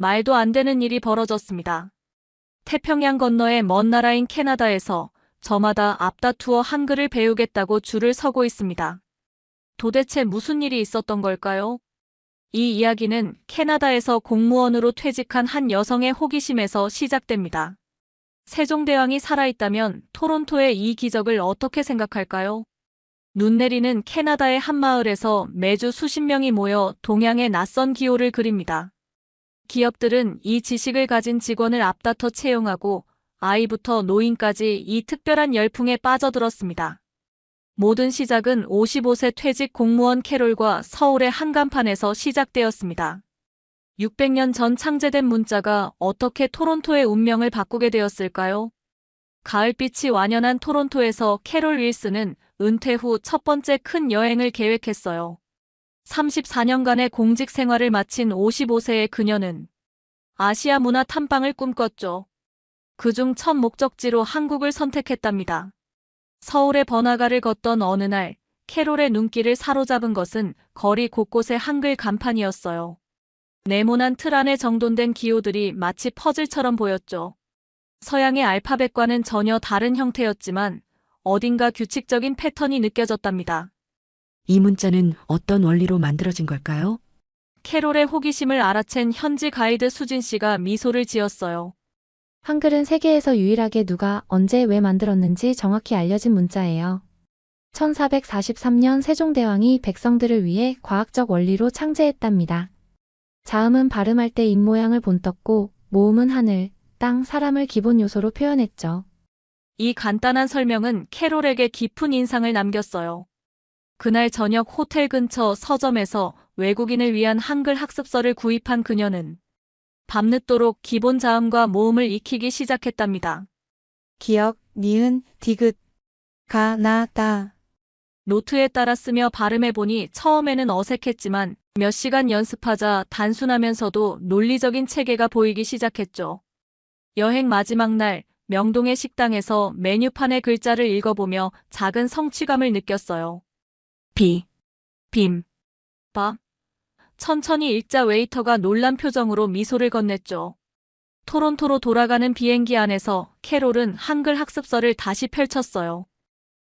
말도 안 되는 일이 벌어졌습니다. 태평양 건너의 먼 나라인 캐나다에서 저마다 앞다투어 한글을 배우겠다고 줄을 서고 있습니다. 도대체 무슨 일이 있었던 걸까요? 이 이야기는 캐나다에서 공무원으로 퇴직한 한 여성의 호기심에서 시작됩니다. 세종대왕이 살아있다면 토론토의 이 기적을 어떻게 생각할까요? 눈 내리는 캐나다의 한 마을에서 매주 수십 명이 모여 동양의 낯선 기호를 그립니다. 기업들은 이 지식을 가진 직원을 앞다퉈 채용하고 아이부터 노인까지 이 특별한 열풍에 빠져들었습니다. 모든 시작은 55세 퇴직 공무원 캐롤과 서울의 한간판에서 시작되었습니다. 600년 전 창제된 문자가 어떻게 토론토의 운명을 바꾸게 되었을까요? 가을빛이 완연한 토론토에서 캐롤 윌슨은 은퇴 후 첫 번째 큰 여행을 계획했어요. 34년간의 공직 생활을 마친 55세의 그녀는 아시아 문화 탐방을 꿈꿨죠. 그중 첫 목적지로 한국을 선택했답니다. 서울의 번화가를 걷던 어느 날 캐롤의 눈길을 사로잡은 것은 거리 곳곳의 한글 간판이었어요. 네모난 틀 안에 정돈된 기호들이 마치 퍼즐처럼 보였죠. 서양의 알파벳과는 전혀 다른 형태였지만 어딘가 규칙적인 패턴이 느껴졌답니다. 이 문자는 어떤 원리로 만들어진 걸까요? 캐롤의 호기심을 알아챈 현지 가이드 수진 씨가 미소를 지었어요. 한글은 세계에서 유일하게 누가 언제 왜 만들었는지 정확히 알려진 문자예요. 1443년 세종대왕이 백성들을 위해 과학적 원리로 창제했답니다. 자음은 발음할 때 입모양을 본떴고 모음은 하늘, 땅, 사람을 기본 요소로 표현했죠. 이 간단한 설명은 캐롤에게 깊은 인상을 남겼어요. 그날 저녁 호텔 근처 서점에서 외국인을 위한 한글 학습서를 구입한 그녀는 밤늦도록 기본 자음과 모음을 익히기 시작했답니다. 기역, 니은, 디귿, 가, 나, 다. 노트에 따라 쓰며 발음해보니 처음에는 어색했지만 몇 시간 연습하자 단순하면서도 논리적인 체계가 보이기 시작했죠. 여행 마지막 날 명동의 식당에서 메뉴판의 글자를 읽어보며 작은 성취감을 느꼈어요. 비, 빔, 밥. 천천히 읽자 웨이터가 놀란 표정으로 미소를 건넸죠. 토론토로 돌아가는 비행기 안에서 캐롤은 한글 학습서를 다시 펼쳤어요.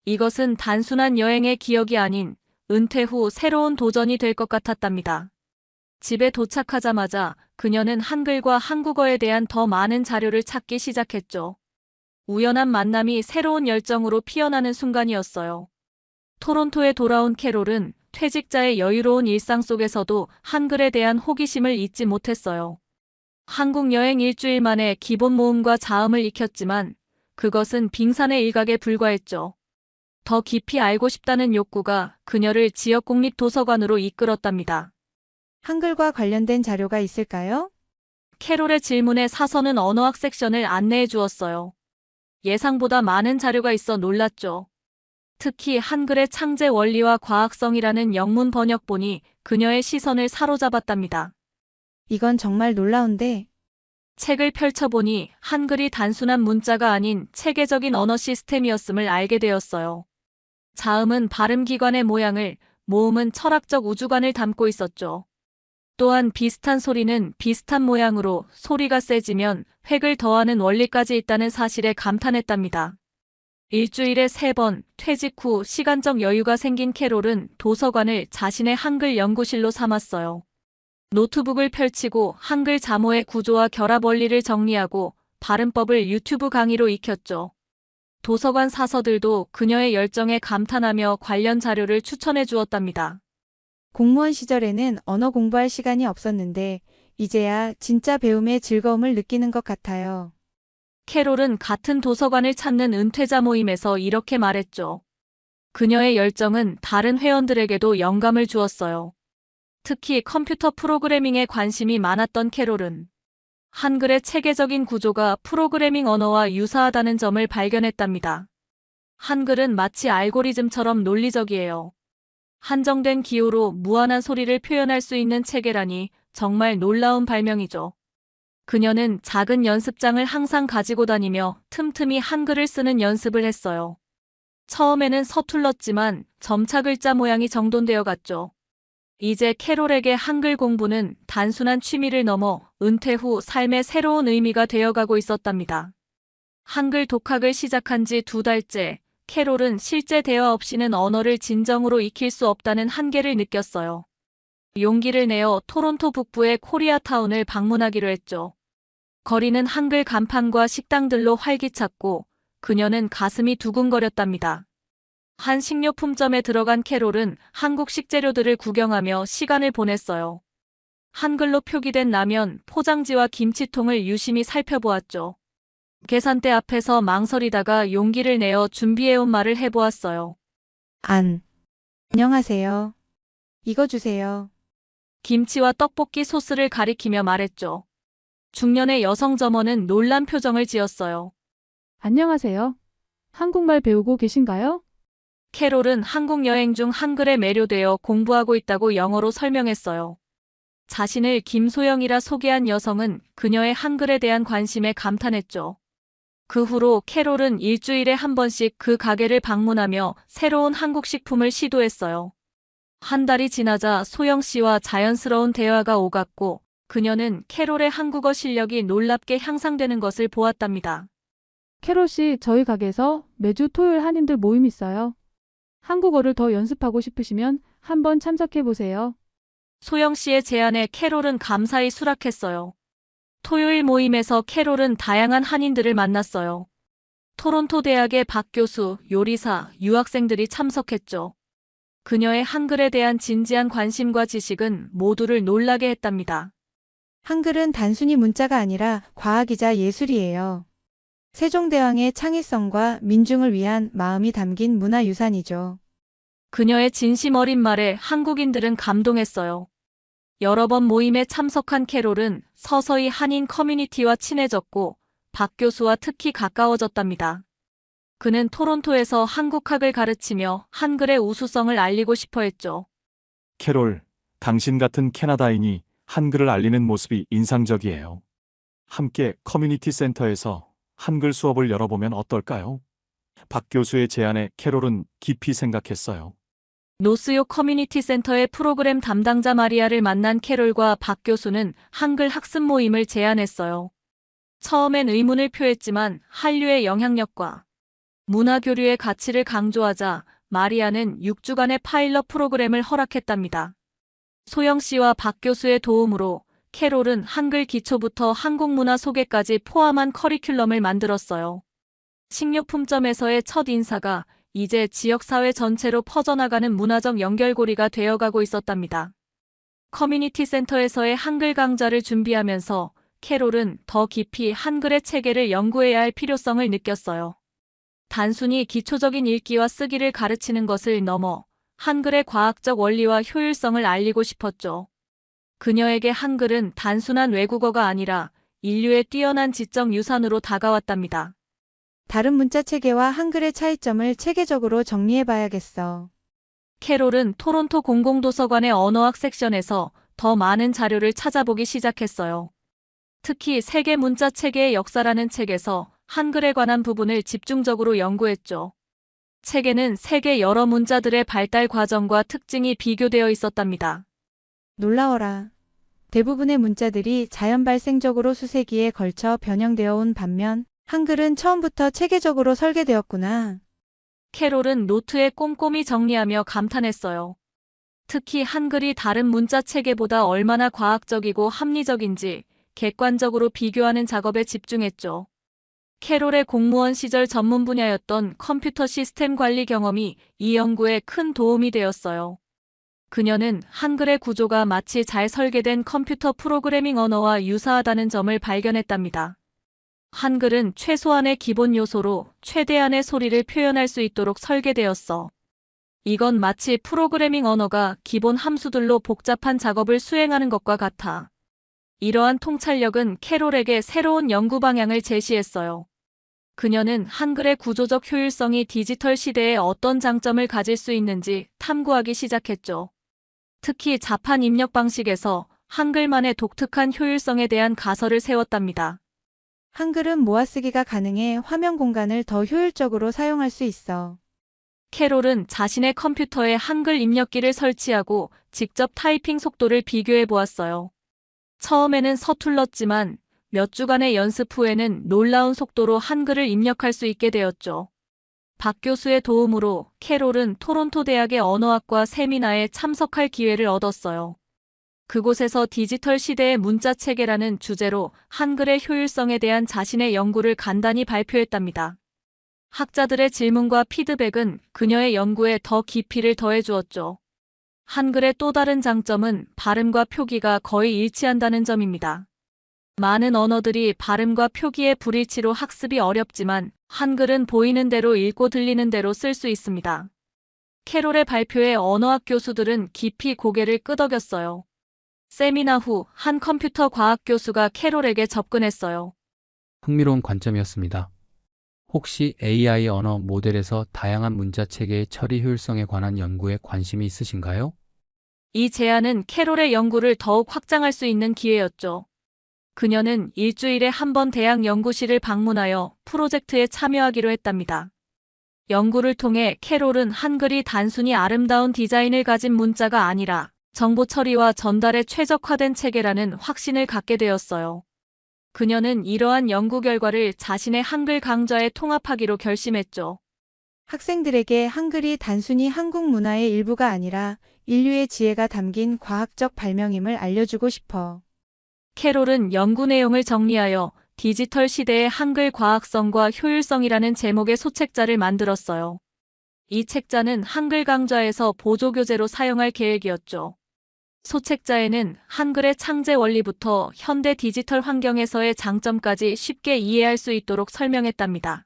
이것은 단순한 여행의 기억이 아닌 은퇴 후 새로운 도전이 될 것 같았답니다. 집에 도착하자마자 그녀는 한글과 한국어에 대한 더 많은 자료를 찾기 시작했죠. 우연한 만남이 새로운 열정으로 피어나는 순간이었어요. 토론토에 돌아온 캐롤은 퇴직자의 여유로운 일상 속에서도 한글에 대한 호기심을 잊지 못했어요. 한국 여행 일주일 만에 기본 모음과 자음을 익혔지만 그것은 빙산의 일각에 불과했죠. 더 깊이 알고 싶다는 욕구가 그녀를 지역 공립도서관으로 이끌었답니다. 한글과 관련된 자료가 있을까요? 캐롤의 질문에 사서는 언어학 섹션을 안내해 주었어요. 예상보다 많은 자료가 있어 놀랐죠. 특히 한글의 창제 원리와 과학성이라는 영문 번역본이 그녀의 시선을 사로잡았답니다. 이건 정말 놀라운데. 책을 펼쳐보니 한글이 단순한 문자가 아닌 체계적인 언어 시스템이었음을 알게 되었어요. 자음은 발음기관의 모양을, 모음은 철학적 우주관을 담고 있었죠. 또한 비슷한 소리는 비슷한 모양으로 소리가 세지면 획을 더하는 원리까지 있다는 사실에 감탄했답니다. 일주일에 3번, 퇴직 후 시간적 여유가 생긴 캐롤은 도서관을 자신의 한글 연구실로 삼았어요. 노트북을 펼치고 한글 자모의 구조와 결합 원리를 정리하고 발음법을 유튜브 강의로 익혔죠. 도서관 사서들도 그녀의 열정에 감탄하며 관련 자료를 추천해 주었답니다. 공무원 시절에는 언어 공부할 시간이 없었는데 이제야 진짜 배움의 즐거움을 느끼는 것 같아요. 캐롤은 같은 도서관을 찾는 은퇴자 모임에서 이렇게 말했죠. 그녀의 열정은 다른 회원들에게도 영감을 주었어요. 특히 컴퓨터 프로그래밍에 관심이 많았던 캐롤은 한글의 체계적인 구조가 프로그래밍 언어와 유사하다는 점을 발견했답니다. 한글은 마치 알고리즘처럼 논리적이에요. 한정된 기호로 무한한 소리를 표현할 수 있는 체계라니 정말 놀라운 발명이죠. 그녀는 작은 연습장을 항상 가지고 다니며 틈틈이 한글을 쓰는 연습을 했어요. 처음에는 서툴렀지만 점차 글자 모양이 정돈되어 갔죠. 이제 캐롤에게 한글 공부는 단순한 취미를 넘어 은퇴 후 삶의 새로운 의미가 되어가고 있었답니다. 한글 독학을 시작한 지 2달째, 캐롤은 실제 대화 없이는 언어를 진정으로 익힐 수 없다는 한계를 느꼈어요. 용기를 내어 토론토 북부의 코리아타운을 방문하기로 했죠. 거리는 한글 간판과 식당들로 활기찼고 그녀는 가슴이 두근거렸답니다. 한 식료품점에 들어간 캐롤은 한국식 재료들을 구경하며 시간을 보냈어요. 한글로 표기된 라면, 포장지와 김치통을 유심히 살펴보았죠. 계산대 앞에서 망설이다가 용기를 내어 준비해온 말을 해보았어요. 안녕하세요. 이거 주세요. 김치와 떡볶이 소스를 가리키며 말했죠. 중년의 여성 점원은 놀란 표정을 지었어요. 안녕하세요. 한국말 배우고 계신가요? 캐롤은 한국 여행 중 한글에 매료되어 공부하고 있다고 영어로 설명했어요. 자신을 김소영이라 소개한 여성은 그녀의 한글에 대한 관심에 감탄했죠. 그 후로 캐롤은 일주일에 한 번씩 그 가게를 방문하며 새로운 한국 식품을 시도했어요. 한 달이 지나자 소영 씨와 자연스러운 대화가 오갔고 그녀는 캐롤의 한국어 실력이 놀랍게 향상되는 것을 보았답니다. 캐롤 씨, 저희 가게에서 매주 토요일 한인들 모임 있어요. 한국어를 더 연습하고 싶으시면 한번 참석해 보세요. 소영 씨의 제안에 캐롤은 감사히 수락했어요. 토요일 모임에서 캐롤은 다양한 한인들을 만났어요. 토론토 대학의 박 교수, 요리사, 유학생들이 참석했죠. 그녀의 한글에 대한 진지한 관심과 지식은 모두를 놀라게 했답니다. 한글은 단순히 문자가 아니라 과학이자 예술이에요. 세종대왕의 창의성과 민중을 위한 마음이 담긴 문화유산이죠. 그녀의 진심 어린 말에 한국인들은 감동했어요. 여러 번 모임에 참석한 캐롤은 서서히 한인 커뮤니티와 친해졌고 박 교수와 특히 가까워졌답니다. 그는 토론토에서 한국학을 가르치며 한글의 우수성을 알리고 싶어 했죠. 캐롤, 당신 같은 캐나다인이 한글을 알리는 모습이 인상적이에요. 함께 커뮤니티 센터에서 한글 수업을 열어보면 어떨까요? 박 교수의 제안에 캐롤은 깊이 생각했어요. 노스욕 커뮤니티 센터의 프로그램 담당자 마리아를 만난 캐롤과 박 교수는 한글 학습 모임을 제안했어요. 처음엔 의문을 표했지만 한류의 영향력과 문화 교류의 가치를 강조하자 마리아는 6주간의 파일럿 프로그램을 허락했답니다. 소영 씨와 박 교수의 도움으로 캐롤은 한글 기초부터 한국 문화 소개까지 포함한 커리큘럼을 만들었어요. 식료품점에서의 첫 인사가 이제 지역사회 전체로 퍼져나가는 문화적 연결고리가 되어가고 있었답니다. 커뮤니티 센터에서의 한글 강좌를 준비하면서 캐롤은 더 깊이 한글의 체계를 연구해야 할 필요성을 느꼈어요. 단순히 기초적인 읽기와 쓰기를 가르치는 것을 넘어 한글의 과학적 원리와 효율성을 알리고 싶었죠. 그녀에게 한글은 단순한 외국어가 아니라 인류의 뛰어난 지적 유산으로 다가왔답니다. 다른 문자 체계와 한글의 차이점을 체계적으로 정리해봐야겠어. 캐롤은 토론토 공공도서관의 언어학 섹션에서 더 많은 자료를 찾아보기 시작했어요. 특히 세계 문자 체계의 역사라는 책에서 한글에 관한 부분을 집중적으로 연구했죠. 책에는 세계 여러 문자들의 발달 과정과 특징이 비교되어 있었답니다. 놀라워라. 대부분의 문자들이 자연 발생적으로 수세기에 걸쳐 변형되어 온 반면 한글은 처음부터 체계적으로 설계되었구나. 캐롤은 노트에 꼼꼼히 정리하며 감탄했어요. 특히 한글이 다른 문자 체계보다 얼마나 과학적이고 합리적인지 객관적으로 비교하는 작업에 집중했죠. 캐롤의 공무원 시절 전문 분야였던 컴퓨터 시스템 관리 경험이 이 연구에 큰 도움이 되었어요. 그녀는 한글의 구조가 마치 잘 설계된 컴퓨터 프로그래밍 언어와 유사하다는 점을 발견했답니다. 한글은 최소한의 기본 요소로 최대한의 소리를 표현할 수 있도록 설계되었어. 이건 마치 프로그래밍 언어가 기본 함수들로 복잡한 작업을 수행하는 것과 같아. 이러한 통찰력은 캐롤에게 새로운 연구 방향을 제시했어요. 그녀는 한글의 구조적 효율성이 디지털 시대에 어떤 장점을 가질 수 있는지 탐구하기 시작했죠. 특히 자판 입력 방식에서 한글만의 독특한 효율성에 대한 가설을 세웠답니다. 한글은 모아쓰기가 가능해 화면 공간을 더 효율적으로 사용할 수 있어. 캐롤은 자신의 컴퓨터에 한글 입력기를 설치하고 직접 타이핑 속도를 비교해 보았어요. 처음에는 서툴렀지만 몇 주간의 연습 후에는 놀라운 속도로 한글을 입력할 수 있게 되었죠. 박 교수의 도움으로 캐롤은 토론토 대학의 언어학과 세미나에 참석할 기회를 얻었어요. 그곳에서 디지털 시대의 문자 체계라는 주제로 한글의 효율성에 대한 자신의 연구를 간단히 발표했답니다. 학자들의 질문과 피드백은 그녀의 연구에 더 깊이를 더해 주었죠. 한글의 또 다른 장점은 발음과 표기가 거의 일치한다는 점입니다. 많은 언어들이 발음과 표기의 불일치로 학습이 어렵지만 한글은 보이는 대로 읽고 들리는 대로 쓸 수 있습니다. 캐롤의 발표에 언어학 교수들은 깊이 고개를 끄덕였어요. 세미나 후 한 컴퓨터 과학 교수가 캐롤에게 접근했어요. 흥미로운 관점이었습니다. 혹시 AI 언어 모델에서 다양한 문자 체계의 처리 효율성에 관한 연구에 관심이 있으신가요? 이 제안은 캐롤의 연구를 더욱 확장할 수 있는 기회였죠. 그녀는 일주일에 한 번 대학 연구실을 방문하여 프로젝트에 참여하기로 했답니다. 연구를 통해 캐롤은 한글이 단순히 아름다운 디자인을 가진 문자가 아니라 정보 처리와 전달에 최적화된 체계라는 확신을 갖게 되었어요. 그녀는 이러한 연구 결과를 자신의 한글 강좌에 통합하기로 결심했죠. 학생들에게 한글이 단순히 한국 문화의 일부가 아니라 인류의 지혜가 담긴 과학적 발명임을 알려주고 싶어. 캐롤은 연구 내용을 정리하여 디지털 시대의 한글 과학성과 효율성이라는 제목의 소책자를 만들었어요. 이 책자는 한글 강좌에서 보조교재로 사용할 계획이었죠. 소책자에는 한글의 창제 원리부터 현대 디지털 환경에서의 장점까지 쉽게 이해할 수 있도록 설명했답니다.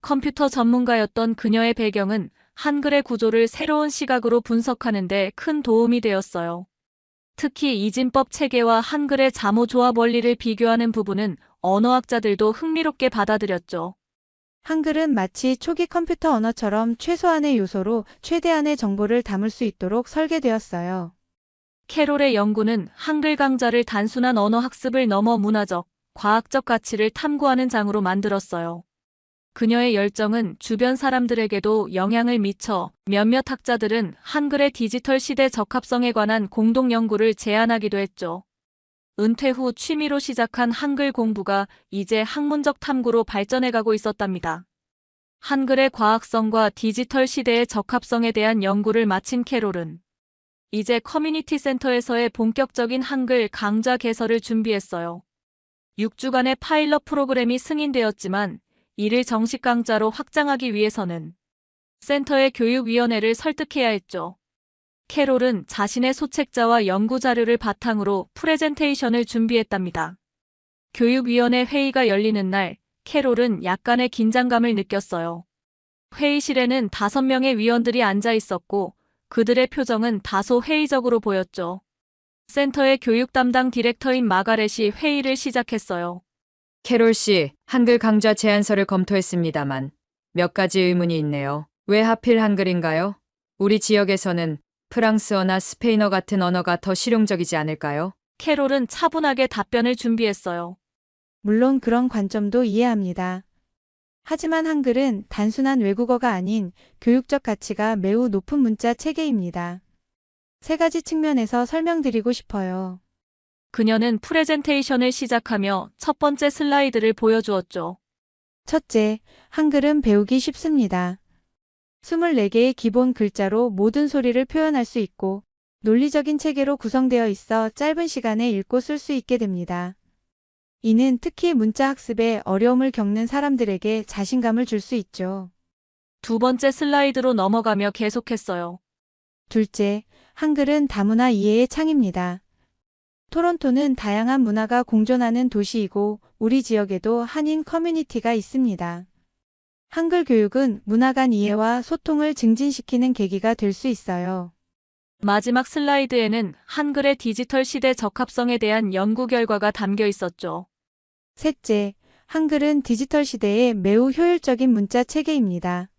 컴퓨터 전문가였던 그녀의 배경은 한글의 구조를 새로운 시각으로 분석하는 데 큰 도움이 되었어요. 특히 이진법 체계와 한글의 자모 조합 원리를 비교하는 부분은 언어학자들도 흥미롭게 받아들였죠. 한글은 마치 초기 컴퓨터 언어처럼 최소한의 요소로 최대한의 정보를 담을 수 있도록 설계되었어요. 캐롤의 연구는 한글 강좌를 단순한 언어 학습을 넘어 문화적, 과학적 가치를 탐구하는 장으로 만들었어요. 그녀의 열정은 주변 사람들에게도 영향을 미쳐 몇몇 학자들은 한글의 디지털 시대 적합성에 관한 공동 연구를 제안하기도 했죠. 은퇴 후 취미로 시작한 한글 공부가 이제 학문적 탐구로 발전해가고 있었답니다. 한글의 과학성과 디지털 시대의 적합성에 대한 연구를 마친 캐롤은 이제 커뮤니티 센터에서의 본격적인 한글 강좌 개설을 준비했어요. 6주간의 파일럿 프로그램이 승인되었지만 이를 정식 강좌로 확장하기 위해서는 센터의 교육위원회를 설득해야 했죠. 캐롤은 자신의 소책자와 연구 자료를 바탕으로 프레젠테이션을 준비했답니다. 교육위원회 회의가 열리는 날, 캐롤은 약간의 긴장감을 느꼈어요. 회의실에는 5명의 위원들이 앉아 있었고 그들의 표정은 다소 회의적으로 보였죠. 센터의 교육 담당 디렉터인 마가렛이 회의를 시작했어요. 캐롤 씨, 한글 강좌 제안서를 검토했습니다만 몇 가지 의문이 있네요. 왜 하필 한글인가요? 우리 지역에서는 프랑스어나 스페인어 같은 언어가 더 실용적이지 않을까요? 캐롤은 차분하게 답변을 준비했어요. 물론 그런 관점도 이해합니다. 하지만 한글은 단순한 외국어가 아닌 교육적 가치가 매우 높은 문자 체계입니다. 3가지 측면에서 설명드리고 싶어요. 그녀는 프레젠테이션을 시작하며 첫 번째 슬라이드를 보여주었죠. 첫째, 한글은 배우기 쉽습니다. 24개의 기본 글자로 모든 소리를 표현할 수 있고 논리적인 체계로 구성되어 있어 짧은 시간에 읽고 쓸 수 있게 됩니다. 이는 특히 문자 학습에 어려움을 겪는 사람들에게 자신감을 줄 수 있죠. 두 번째 슬라이드로 넘어가며 계속했어요. 둘째, 한글은 다문화 이해의 창입니다. 토론토는 다양한 문화가 공존하는 도시이고 우리 지역에도 한인 커뮤니티가 있습니다. 한글 교육은 문화 간 이해와 소통을 증진시키는 계기가 될 수 있어요. 마지막 슬라이드에는 한글의 디지털 시대 적합성에 대한 연구 결과가 담겨 있었죠. 셋째, 한글은 디지털 시대에 매우 효율적인 문자 체계입니다.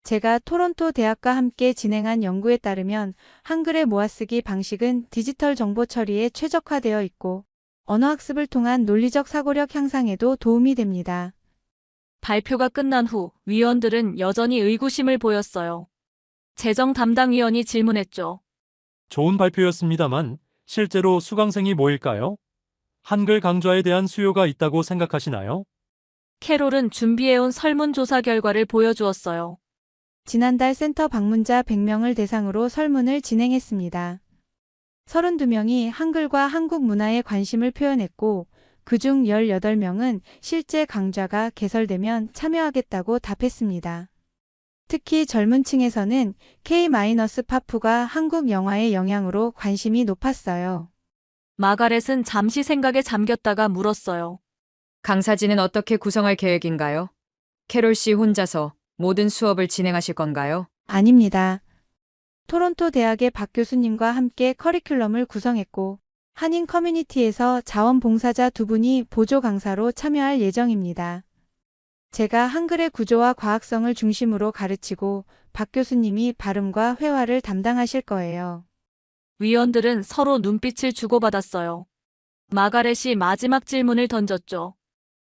제가 토론토 대학과 함께 진행한 연구에 따르면 한글의 모아쓰기 방식은 디지털 정보 처리에 최적화되어 있고 언어학습을 통한 논리적 사고력 향상에도 도움이 됩니다. 발표가 끝난 후 위원들은 여전히 의구심을 보였어요. 재정 담당 위원이 질문했죠. 좋은 발표였습니다만 실제로 수강생이 모일까요? 한글 강좌에 대한 수요가 있다고 생각하시나요? 캐롤은 준비해온 설문조사 결과를 보여주었어요. 지난달 센터 방문자 100명을 대상으로 설문을 진행했습니다. 32명이 한글과 한국 문화에 관심을 표현했고, 그중 18명은 실제 강좌가 개설되면 참여하겠다고 답했습니다. 특히 젊은 층에서는 K-팝가 한국 영화의 영향으로 관심이 높았어요. 마가렛은 잠시 생각에 잠겼다가 물었어요. 강사진은 어떻게 구성할 계획인가요? 캐롤 씨 혼자서 모든 수업을 진행하실 건가요? 아닙니다. 토론토 대학의 박 교수님과 함께 커리큘럼을 구성했고, 한인 커뮤니티에서 자원봉사자 2분이 보조 강사로 참여할 예정입니다. 제가 한글의 구조와 과학성을 중심으로 가르치고 박 교수님이 발음과 회화를 담당하실 거예요. 위원들은 서로 눈빛을 주고받았어요. 마가렛이 마지막 질문을 던졌죠.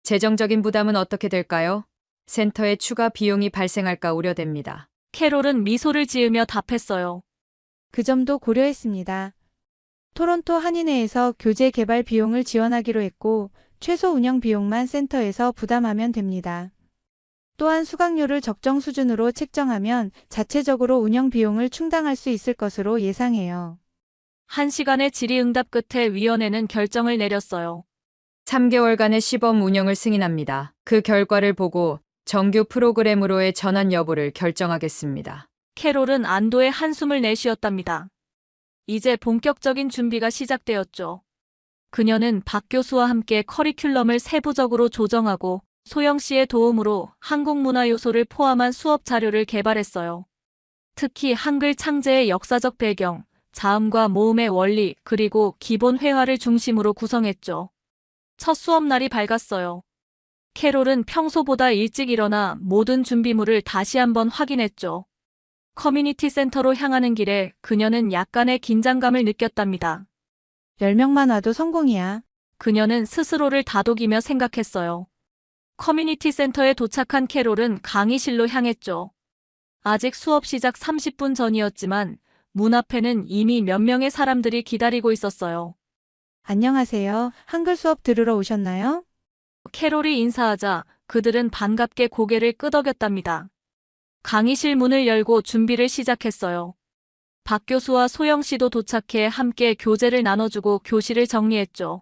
재정적인 부담은 어떻게 될까요? 센터에 추가 비용이 발생할까 우려됩니다. 캐롤은 미소를 지으며 답했어요. 그 점도 고려했습니다. 토론토 한인회에서 교재 개발 비용을 지원하기로 했고, 최소 운영 비용만 센터에서 부담하면 됩니다. 또한 수강료를 적정 수준으로 책정하면 자체적으로 운영 비용을 충당할 수 있을 것으로 예상해요. 1시간의 질의응답 끝에 위원회는 결정을 내렸어요. 3개월간의 시범 운영을 승인합니다. 그 결과를 보고 정규 프로그램으로의 전환 여부를 결정하겠습니다. 캐롤은 안도의 한숨을 내쉬었답니다. 이제 본격적인 준비가 시작되었죠. 그녀는 박 교수와 함께 커리큘럼을 세부적으로 조정하고 소영 씨의 도움으로 한국 문화 요소를 포함한 수업 자료를 개발했어요. 특히 한글 창제의 역사적 배경, 자음과 모음의 원리, 그리고 기본 회화를 중심으로 구성했죠. 첫 수업 날이 밝았어요. 캐롤은 평소보다 일찍 일어나 모든 준비물을 다시 한번 확인했죠. 커뮤니티 센터로 향하는 길에 그녀는 약간의 긴장감을 느꼈답니다. 10명만 와도 성공이야. 그녀는 스스로를 다독이며 생각했어요. 커뮤니티 센터에 도착한 캐롤은 강의실로 향했죠. 아직 수업 시작 30분 전이었지만 문 앞에는 이미 몇 명의 사람들이 기다리고 있었어요. 안녕하세요. 한글 수업 들으러 오셨나요? 캐롤이 인사하자 그들은 반갑게 고개를 끄덕였답니다. 강의실 문을 열고 준비를 시작했어요. 박 교수와 소영 씨도 도착해 함께 교재를 나눠주고 교실을 정리했죠.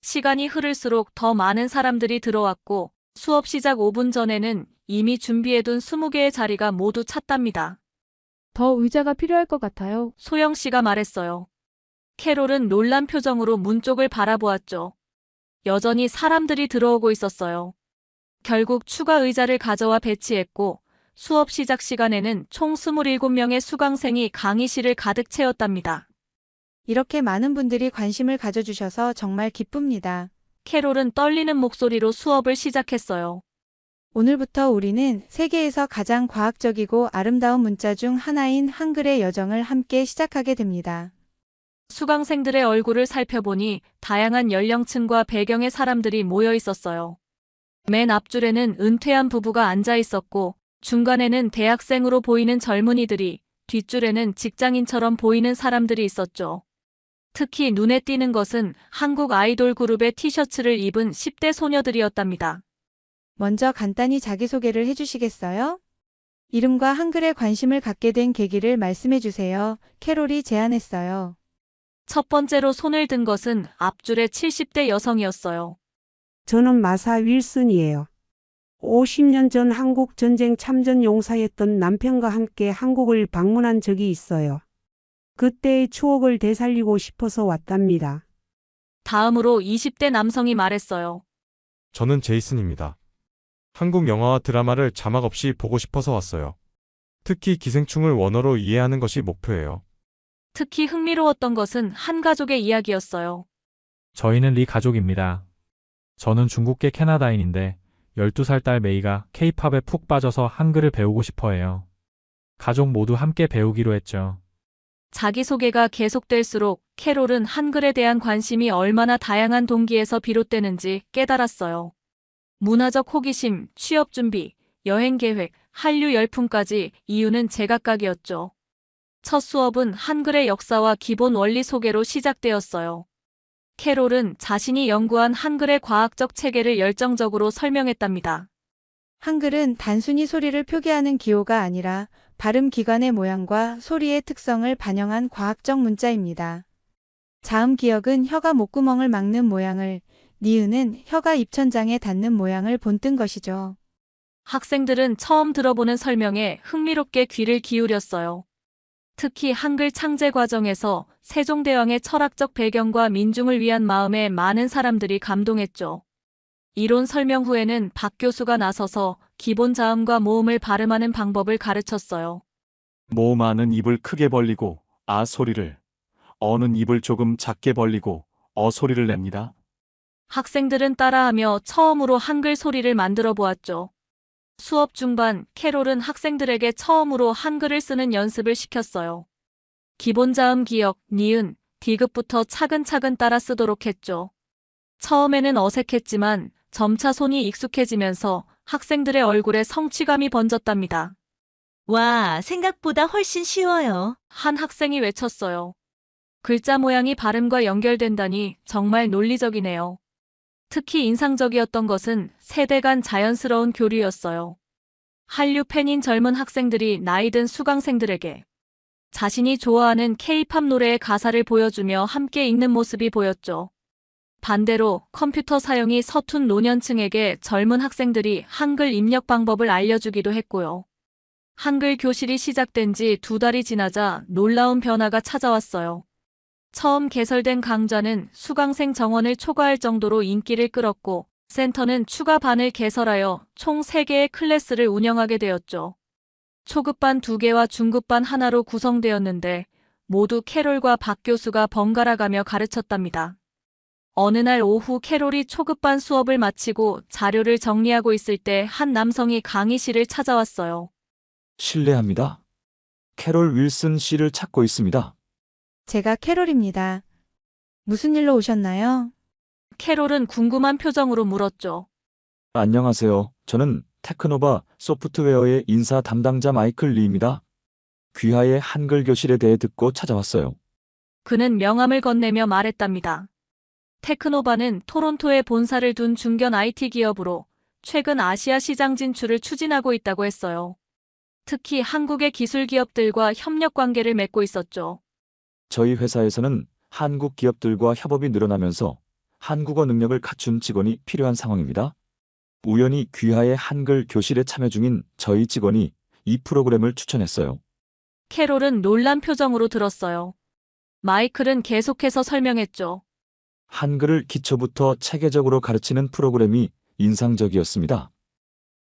시간이 흐를수록 더 많은 사람들이 들어왔고 수업 시작 5분 전에는 이미 준비해둔 20개의 자리가 모두 찼답니다. 더 의자가 필요할 것 같아요. 소영 씨가 말했어요. 캐롤은 놀란 표정으로 문 쪽을 바라보았죠. 여전히 사람들이 들어오고 있었어요. 결국 추가 의자를 가져와 배치했고 수업 시작 시간에는 총 27명의 수강생이 강의실을 가득 채웠답니다. 이렇게 많은 분들이 관심을 가져주셔서 정말 기쁩니다. 캐롤은 떨리는 목소리로 수업을 시작했어요. 오늘부터 우리는 세계에서 가장 과학적이고 아름다운 문자 중 하나인 한글의 여정을 함께 시작하게 됩니다. 수강생들의 얼굴을 살펴보니 다양한 연령층과 배경의 사람들이 모여 있었어요. 맨 앞줄에는 은퇴한 부부가 앉아 있었고 중간에는 대학생으로 보이는 젊은이들이, 뒷줄에는 직장인처럼 보이는 사람들이 있었죠. 특히 눈에 띄는 것은 한국 아이돌 그룹의 티셔츠를 입은 10대 소녀들이었답니다. 먼저 간단히 자기소개를 해주시겠어요? 이름과 한글에 관심을 갖게 된 계기를 말씀해 주세요. 캐롤이 제안했어요. 첫 번째로 손을 든 것은 앞줄의 70대 여성이었어요. 저는 마사 윌슨이에요. 50년 전 한국 전쟁 참전 용사였던 남편과 함께 한국을 방문한 적이 있어요. 그때의 추억을 되살리고 싶어서 왔답니다. 다음으로 20대 남성이 말했어요. 저는 제이슨입니다. 한국 영화와 드라마를 자막 없이 보고 싶어서 왔어요. 특히 기생충을 원어로 이해하는 것이 목표예요. 특히 흥미로웠던 것은 한 가족의 이야기였어요. 저희는 리 가족입니다. 저는 중국계 캐나다인인데 12살 딸 메이가 K-팝에 푹 빠져서 한글을 배우고 싶어 해요. 가족 모두 함께 배우기로 했죠. 자기소개가 계속될수록 캐롤은 한글에 대한 관심이 얼마나 다양한 동기에서 비롯되는지 깨달았어요. 문화적 호기심, 취업 준비, 여행 계획, 한류 열풍까지 이유는 제각각이었죠. 첫 수업은 한글의 역사와 기본 원리 소개로 시작되었어요. 캐롤은 자신이 연구한 한글의 과학적 체계를 열정적으로 설명했답니다. 한글은 단순히 소리를 표기하는 기호가 아니라 발음 기관의 모양과 소리의 특성을 반영한 과학적 문자입니다. 자음 기역은 혀가 목구멍을 막는 모양을, 니은은 혀가 입천장에 닿는 모양을 본뜬 것이죠. 학생들은 처음 들어보는 설명에 흥미롭게 귀를 기울였어요. 특히 한글 창제 과정에서 세종대왕의 철학적 배경과 민중을 위한 마음에 많은 사람들이 감동했죠. 이론 설명 후에는 박 교수가 나서서 기본 자음과 모음을 발음하는 방법을 가르쳤어요. 모음아는 입을 크게 벌리고 아 소리를, 어는 입을 조금 작게 벌리고 어 소리를 냅니다. 학생들은 따라하며 처음으로 한글 소리를 만들어 보았죠. 수업 중반, 캐롤은 학생들에게 처음으로 한글을 쓰는 연습을 시켰어요. 기본 자음 기역, 니은, 디귿부터 차근차근 따라 쓰도록 했죠. 처음에는 어색했지만 점차 손이 익숙해지면서 학생들의 얼굴에 성취감이 번졌답니다. 와, 생각보다 훨씬 쉬워요. 한 학생이 외쳤어요. 글자 모양이 발음과 연결된다니 정말 논리적이네요. 특히 인상적이었던 것은 세대 간 자연스러운 교류였어요. 한류 팬인 젊은 학생들이 나이든 수강생들에게 자신이 좋아하는 K-팝 노래의 가사를 보여주며 함께 읽는 모습이 보였죠. 반대로 컴퓨터 사용이 서툰 노년층에게 젊은 학생들이 한글 입력 방법을 알려주기도 했고요. 한글 교실이 시작된 지 2달이 지나자 놀라운 변화가 찾아왔어요. 처음 개설된 강좌는 수강생 정원을 초과할 정도로 인기를 끌었고, 센터는 추가 반을 개설하여 총 3개의 클래스를 운영하게 되었죠. 초급반 2개와 중급반 하나로 구성되었는데 모두 캐롤과 박 교수가 번갈아가며 가르쳤답니다. 어느 날 오후 캐롤이 초급반 수업을 마치고 자료를 정리하고 있을 때 한 남성이 강의실을 찾아왔어요. 실례합니다. 캐롤 윌슨 씨를 찾고 있습니다. 제가 캐롤입니다. 무슨 일로 오셨나요? 캐롤은 궁금한 표정으로 물었죠. 안녕하세요. 저는 테크노바 소프트웨어의 인사 담당자 마이클 리입니다. 귀하의 한글 교실에 대해 듣고 찾아왔어요. 그는 명함을 건네며 말했답니다. 테크노바는 토론토에 본사를 둔 중견 IT 기업으로 최근 아시아 시장 진출을 추진하고 있다고 했어요. 특히 한국의 기술 기업들과 협력 관계를 맺고 있었죠. 저희 회사에서는 한국 기업들과 협업이 늘어나면서 한국어 능력을 갖춘 직원이 필요한 상황입니다. 우연히 귀하의 한글 교실에 참여 중인 저희 직원이 이 프로그램을 추천했어요. 캐롤은 놀란 표정으로 들었어요. 마이클은 계속해서 설명했죠. 한글을 기초부터 체계적으로 가르치는 프로그램이 인상적이었습니다.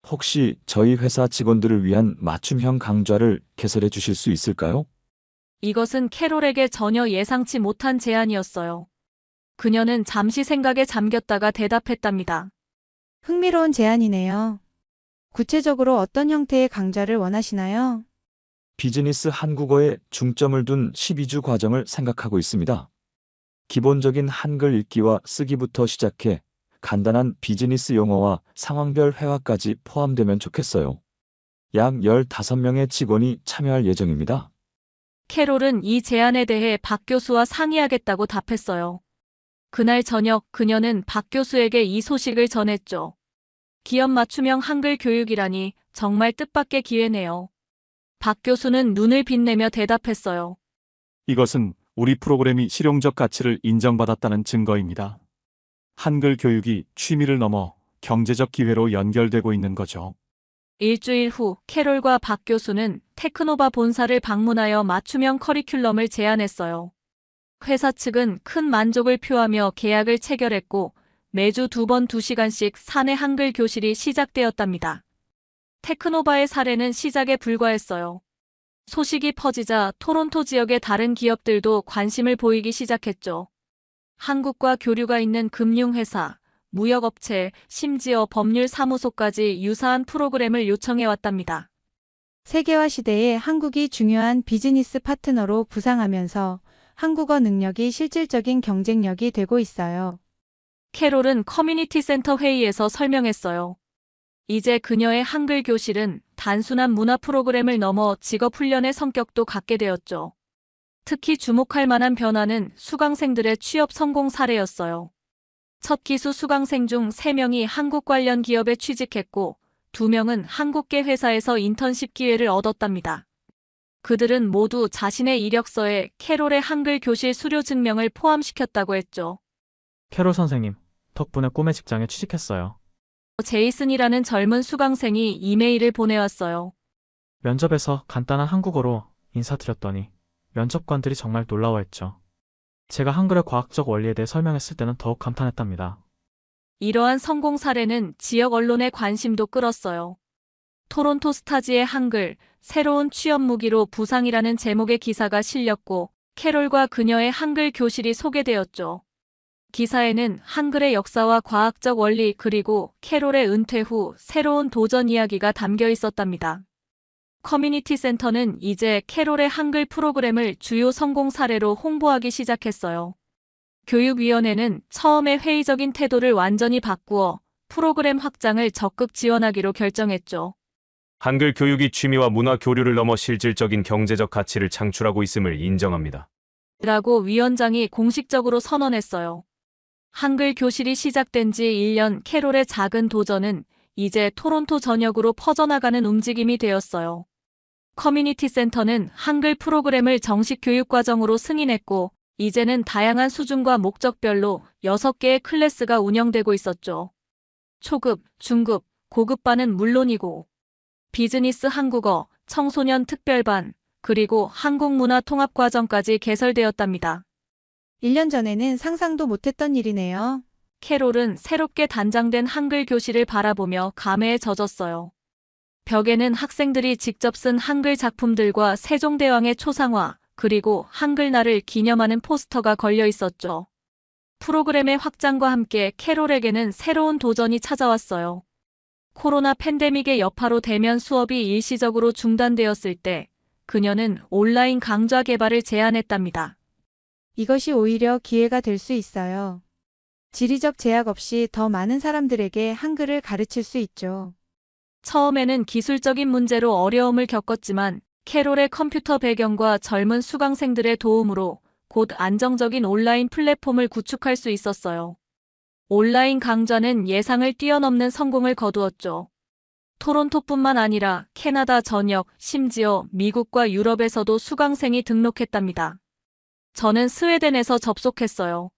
혹시 저희 회사 직원들을 위한 맞춤형 강좌를 개설해 주실 수 있을까요? 이것은 캐롤에게 전혀 예상치 못한 제안이었어요. 그녀는 잠시 생각에 잠겼다가 대답했답니다. 흥미로운 제안이네요. 구체적으로 어떤 형태의 강좌를 원하시나요? 비즈니스 한국어에 중점을 둔 12주 과정을 생각하고 있습니다. 기본적인 한글 읽기와 쓰기부터 시작해 간단한 비즈니스 용어와 상황별 회화까지 포함되면 좋겠어요. 약 15명의 직원이 참여할 예정입니다. 캐롤은 이 제안에 대해 박 교수와 상의하겠다고 답했어요. 그날 저녁 그녀는 박 교수에게 이 소식을 전했죠. 기업 맞춤형 한글 교육이라니 정말 뜻밖의 기회네요. 박 교수는 눈을 빛내며 대답했어요. 이것은 우리 프로그램이 실용적 가치를 인정받았다는 증거입니다. 한글 교육이 취미를 넘어 경제적 기회로 연결되고 있는 거죠. 일주일 후 캐롤과 박 교수는 테크노바 본사를 방문하여 맞춤형 커리큘럼을 제안했어요. 회사 측은 큰 만족을 표하며 계약을 체결했고 매주 2번 2시간씩 사내 한글 교실이 시작되었답니다. 테크노바의 사례는 시작에 불과했어요. 소식이 퍼지자 토론토 지역의 다른 기업들도 관심을 보이기 시작했죠. 한국과 교류가 있는 금융회사, 무역업체, 심지어 법률사무소까지 유사한 프로그램을 요청해왔답니다. 세계화 시대에 한국이 중요한 비즈니스 파트너로 부상하면서 한국어 능력이 실질적인 경쟁력이 되고 있어요. 캐롤은 커뮤니티 센터 회의에서 설명했어요. 이제 그녀의 한글 교실은 단순한 문화 프로그램을 넘어 직업 훈련의 성격도 갖게 되었죠. 특히 주목할 만한 변화는 수강생들의 취업 성공 사례였어요. 첫 기수 수강생 중 3명이 한국 관련 기업에 취직했고 2명은 한국계 회사에서 인턴십 기회를 얻었답니다. 그들은 모두 자신의 이력서에 캐롤의 한글 교실 수료 증명을 포함시켰다고 했죠. 캐롤 선생님, 덕분에 꿈의 직장에 취직했어요. 제이슨이라는 젊은 수강생이 이메일을 보내왔어요. 면접에서 간단한 한국어로 인사드렸더니 면접관들이 정말 놀라워했죠. 제가 한글의 과학적 원리에 대해 설명했을 때는 더욱 감탄했답니다. 이러한 성공 사례는 지역 언론의 관심도 끌었어요. 토론토 스타즈의 한글, 새로운 취업 무기로 부상이라는 제목의 기사가 실렸고 캐롤과 그녀의 한글 교실이 소개되었죠. 기사에는 한글의 역사와 과학적 원리 그리고 캐롤의 은퇴 후 새로운 도전 이야기가 담겨 있었답니다. 커뮤니티 센터는 이제 캐롤의 한글 프로그램을 주요 성공 사례로 홍보하기 시작했어요. 교육위원회는 처음에 회의적인 태도를 완전히 바꾸어 프로그램 확장을 적극 지원하기로 결정했죠. 한글 교육이 취미와 문화 교류를 넘어 실질적인 경제적 가치를 창출하고 있음을 인정합니다. 라고 위원장이 공식적으로 선언했어요. 한글 교실이 시작된 지 1년 캐롤의 작은 도전은 이제 토론토 전역으로 퍼져나가는 움직임이 되었어요. 커뮤니티 센터는 한글 프로그램을 정식 교육과정으로 승인했고 이제는 다양한 수준과 목적별로 6개의 클래스가 운영되고 있었죠. 초급, 중급, 고급반은 물론이고 비즈니스 한국어, 청소년 특별반, 그리고 한국문화 통합과정까지 개설되었답니다. 1년 전에는 상상도 못했던 일이네요. 캐롤은 새롭게 단장된 한글 교실을 바라보며 감회에 젖었어요. 벽에는 학생들이 직접 쓴 한글 작품들과 세종대왕의 초상화, 그리고 한글날을 기념하는 포스터가 걸려 있었죠. 프로그램의 확장과 함께 캐롤에게는 새로운 도전이 찾아왔어요. 코로나 팬데믹의 여파로 대면 수업이 일시적으로 중단되었을 때 그녀는 온라인 강좌 개발을 제안했답니다. 이것이 오히려 기회가 될 수 있어요. 지리적 제약 없이 더 많은 사람들에게 한글을 가르칠 수 있죠. 처음에는 기술적인 문제로 어려움을 겪었지만 캐롤의 컴퓨터 배경과 젊은 수강생들의 도움으로 곧 안정적인 온라인 플랫폼을 구축할 수 있었어요. 온라인 강좌는 예상을 뛰어넘는 성공을 거두었죠. 토론토뿐만 아니라 캐나다 전역, 심지어 미국과 유럽에서도 수강생이 등록했답니다. 저는 스웨덴에서 접속했어요.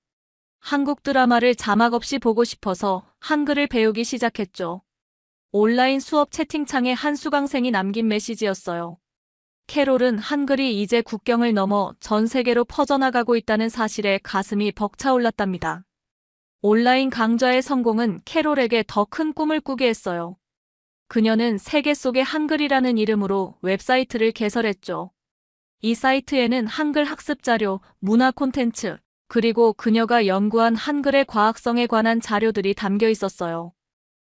한국 드라마를 자막 없이 보고 싶어서 한글을 배우기 시작했죠. 온라인 수업 채팅창에 한 수강생이 남긴 메시지였어요. 캐롤은 한글이 이제 국경을 넘어 전 세계로 퍼져나가고 있다는 사실에 가슴이 벅차올랐답니다. 온라인 강좌의 성공은 캐롤에게 더 큰 꿈을 꾸게 했어요. 그녀는 세계 속의 한글이라는 이름으로 웹사이트를 개설했죠. 이 사이트에는 한글 학습 자료, 문화 콘텐츠, 그리고 그녀가 연구한 한글의 과학성에 관한 자료들이 담겨 있었어요.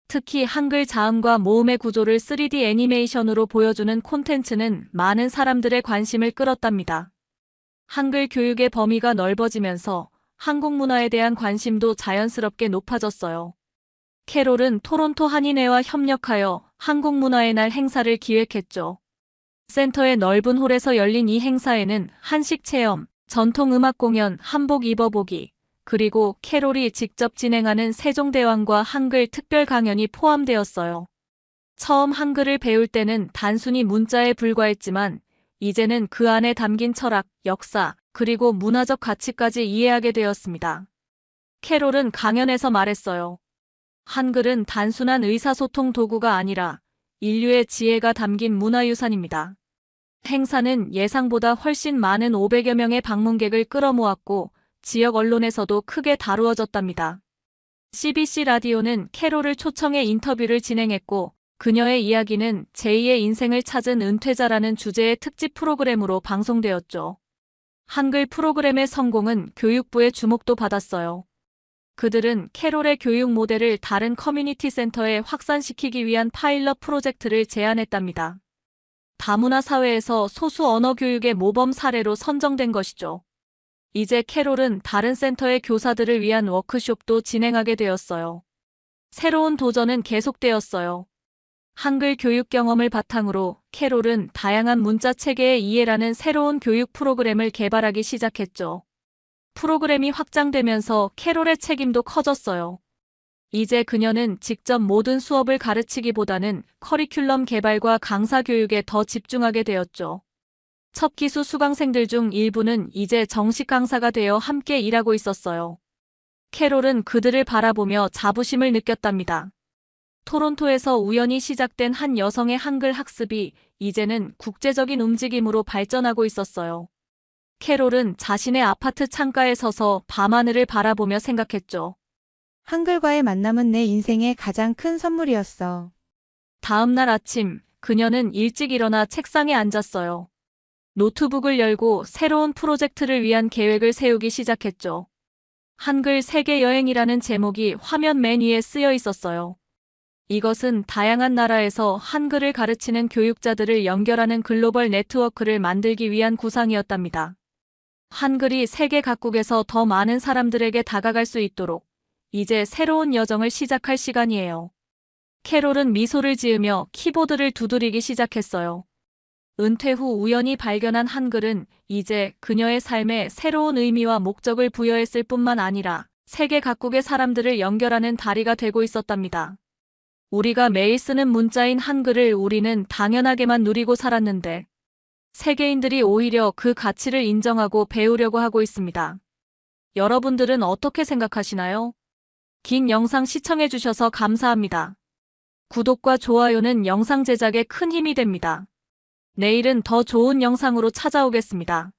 특히 한글 자음과 모음의 구조를 3D 애니메이션으로 보여주는 콘텐츠는 많은 사람들의 관심을 끌었답니다. 한글 교육의 범위가 넓어지면서 한국 문화에 대한 관심도 자연스럽게 높아졌어요. 캐롤은 토론토 한인회와 협력하여 한국 문화의 날 행사를 기획했죠. 센터의 넓은 홀에서 열린 이 행사에는 한식 체험, 전통 음악 공연, 한복 입어보기, 그리고 캐롤이 직접 진행하는 세종대왕과 한글 특별 강연이 포함되었어요. 처음 한글을 배울 때는 단순히 문자에 불과했지만 이제는 그 안에 담긴 철학, 역사, 그리고 문화적 가치까지 이해하게 되었습니다. 캐롤은 강연에서 말했어요. 한글은 단순한 의사소통 도구가 아니라 인류의 지혜가 담긴 문화유산입니다. 행사는 예상보다 훨씬 많은 500여 명의 방문객을 끌어모았고 지역 언론에서도 크게 다루어졌답니다. CBC 라디오는 캐롤을 초청해 인터뷰를 진행했고 그녀의 이야기는 제2의 인생을 찾은 은퇴자라는 주제의 특집 프로그램으로 방송되었죠. 한글 프로그램의 성공은 교육부의 주목도 받았어요. 그들은 캐롤의 교육 모델을 다른 커뮤니티 센터에 확산시키기 위한 파일럿 프로젝트를 제안했답니다. 다문화 사회에서 소수 언어 교육의 모범 사례로 선정된 것이죠. 이제 캐롤은 다른 센터의 교사들을 위한 워크숍도 진행하게 되었어요. 새로운 도전은 계속되었어요. 한글 교육 경험을 바탕으로 캐롤은 다양한 문자 체계의 이해라는 새로운 교육 프로그램을 개발하기 시작했죠. 프로그램이 확장되면서 캐롤의 책임도 커졌어요. 이제 그녀는 직접 모든 수업을 가르치기보다는 커리큘럼 개발과 강사 교육에 더 집중하게 되었죠. 첫 기수 수강생들 중 일부는 이제 정식 강사가 되어 함께 일하고 있었어요. 캐롤은 그들을 바라보며 자부심을 느꼈답니다. 토론토에서 우연히 시작된 한 여성의 한글 학습이 이제는 국제적인 움직임으로 발전하고 있었어요. 캐롤은 자신의 아파트 창가에 서서 밤하늘을 바라보며 생각했죠. 한글과의 만남은 내 인생의 가장 큰 선물이었어. 다음 날 아침, 그녀는 일찍 일어나 책상에 앉았어요. 노트북을 열고 새로운 프로젝트를 위한 계획을 세우기 시작했죠. 한글 세계 여행이라는 제목이 화면 맨 위에 쓰여 있었어요. 이것은 다양한 나라에서 한글을 가르치는 교육자들을 연결하는 글로벌 네트워크를 만들기 위한 구상이었답니다. 한글이 세계 각국에서 더 많은 사람들에게 다가갈 수 있도록 이제 새로운 여정을 시작할 시간이에요. 캐롤은 미소를 지으며 키보드를 두드리기 시작했어요. 은퇴 후 우연히 발견한 한글은 이제 그녀의 삶에 새로운 의미와 목적을 부여했을 뿐만 아니라 세계 각국의 사람들을 연결하는 다리가 되고 있었답니다. 우리가 매일 쓰는 문자인 한글을 우리는 당연하게만 누리고 살았는데 세계인들이 오히려 그 가치를 인정하고 배우려고 하고 있습니다. 여러분들은 어떻게 생각하시나요? 긴 영상 시청해주셔서 감사합니다. 구독과 좋아요는 영상 제작에 큰 힘이 됩니다. 내일은 더 좋은 영상으로 찾아오겠습니다.